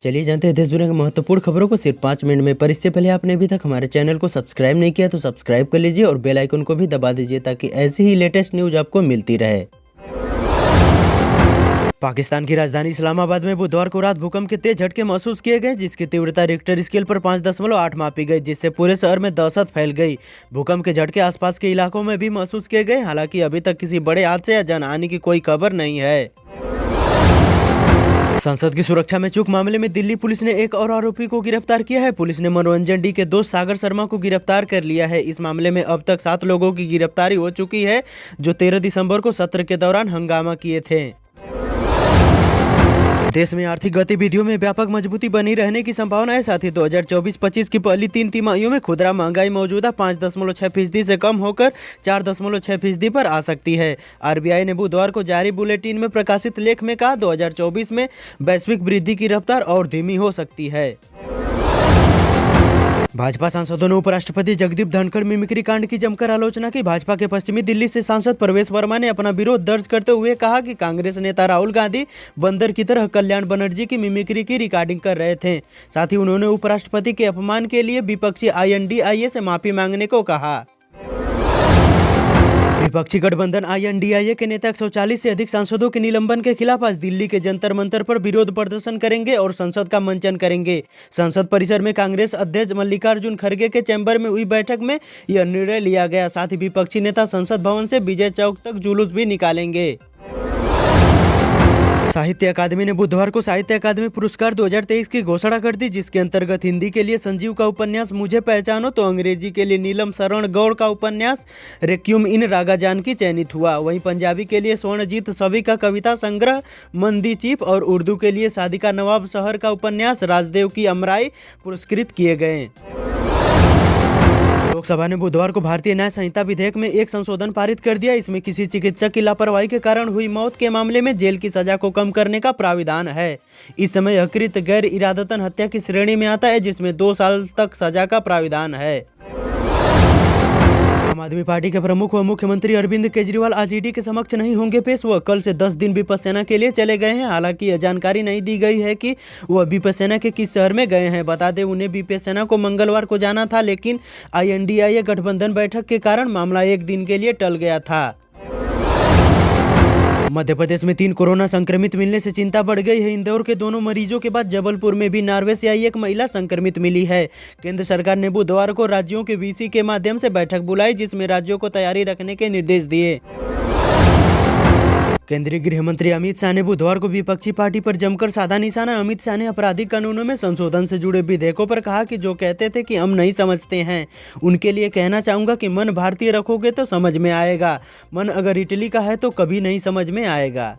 चलिए जानते हैं देश दुनिया की महत्वपूर्ण खबरों को सिर्फ 5 मिनट में। पर इससे पहले आपने अभी तक हमारे चैनल को सब्सक्राइब नहीं किया तो सब्सक्राइब कर लीजिए और बेल आइकन को भी दबा दीजिए ताकि ऐसी ही लेटेस्ट न्यूज आपको मिलती रहे। पाकिस्तान की राजधानी इस्लामाबाद में बुधवार को रात भूकंप के तेज झटके महसूस किए गए, जिसकी तीव्रता रिक्टर स्केल पर 5.8 मापी गई, जिससे पूरे शहर में दहशत फैल गई। भूकंप के झटके आसपास के इलाकों में भी महसूस किए गए। हालांकि अभी तक किसी बड़े हादसे या जानहानि की कोई खबर नहीं है। संसद की सुरक्षा में चूक मामले में दिल्ली पुलिस ने एक और आरोपी को गिरफ्तार किया है। पुलिस ने मनोरंजन डी के दोस्त सागर शर्मा को गिरफ्तार कर लिया है। इस मामले में अब तक 7 लोगों की गिरफ्तारी हो चुकी है, जो 13 दिसंबर को सत्र के दौरान हंगामा किए थे। देश में आर्थिक गतिविधियों में व्यापक मजबूती बनी रहने की संभावना है। साथ ही 2024-25 की पहली 3 तिमाहियों में खुदरा महंगाई मौजूदा 5.6% से कम होकर 4.6% पर आ सकती है। आरबीआई ने बुधवार को जारी बुलेटिन में प्रकाशित लेख में कहा 2024 में वैश्विक वृद्धि की रफ्तार और धीमी हो सकती है। भाजपा सांसदों ने उपराष्ट्रपति जगदीप धनखड़ मिमिक्री कांड की जमकर आलोचना की। भाजपा के पश्चिमी दिल्ली से सांसद प्रवेश वर्मा ने अपना विरोध दर्ज करते हुए कहा कि कांग्रेस नेता राहुल गांधी बंदर की तरह कल्याण बनर्जी की मिमिक्री की रिकॉर्डिंग कर रहे थे। साथ ही उन्होंने उपराष्ट्रपति के अपमान के लिए विपक्षी INDIA से माफी मांगने को कहा। विपक्षी गठबंधन INDIA के नेता 140 से अधिक सांसदों के निलंबन के खिलाफ आज दिल्ली के जंतर मंतर पर विरोध प्रदर्शन करेंगे और संसद का मंचन करेंगे। संसद परिसर में कांग्रेस अध्यक्ष मल्लिकार्जुन खड़गे के चैम्बर में हुई बैठक में यह निर्णय लिया गया। साथ ही विपक्षी नेता संसद भवन से विजय चौक तक जुलूस भी निकालेंगे। साहित्य अकादमी ने बुधवार को साहित्य अकादमी पुरस्कार 2023 की घोषणा कर दी, जिसके अंतर्गत हिंदी के लिए संजीव का उपन्यास मुझे पहचानो तो अंग्रेजी के लिए नीलम शरण गौड़ का उपन्यास रेक्यूम इन रागाजान की चयनित हुआ। वहीं पंजाबी के लिए स्वर्णजीत सवी का कविता संग्रह मंदी चीफ और उर्दू के लिए सादिका नवाब शहर का उपन्यास राजदेव की अमराई पुरस्कृत किए गए। लोकसभा ने बुधवार को भारतीय न्याय संहिता विधेयक में एक संशोधन पारित कर दिया। इसमें किसी चिकित्सक की लापरवाही के कारण हुई मौत के मामले में जेल की सजा को कम करने का प्राविधान है। इस समय यह कृत्य गैर इरादतन हत्या की श्रेणी में आता है, जिसमें 2 साल तक सजा का प्राविधान है। आम आदमी पार्टी के प्रमुख व मुख्यमंत्री अरविंद केजरीवाल आज ED के समक्ष नहीं होंगे पेश। वह कल से 10 दिन विपस्सेना के लिए चले गए हैं। हालांकि यह जानकारी नहीं दी गई है कि वह विपस्सेना के किस शहर में गए हैं। बता दें, उन्हें विपस्सेना को मंगलवार को जाना था, लेकिन INDIA गठबंधन बैठक के कारण मामला 1 दिन के लिए टल गया था। मध्य प्रदेश में 3 कोरोना संक्रमित मिलने से चिंता बढ़ गई है। इंदौर के दोनों मरीजों के बाद जबलपुर में भी नॉर्वे से आई एक महिला संक्रमित मिली है। केंद्र सरकार ने बुधवार को राज्यों के VC के माध्यम से बैठक बुलाई, जिसमें राज्यों को तैयारी रखने के निर्देश दिए। केंद्रीय गृह मंत्री अमित शाह ने बुधवार को विपक्षी पार्टी पर जमकर साधा निशाना। अमित शाह ने आपराधिक कानूनों में संशोधन से जुड़े विधेयकों पर कहा कि जो कहते थे कि हम नहीं समझते हैं, उनके लिए कहना चाहूँगा कि मन भारतीय रखोगे तो समझ में आएगा, मन अगर इटली का है तो कभी नहीं समझ में आएगा।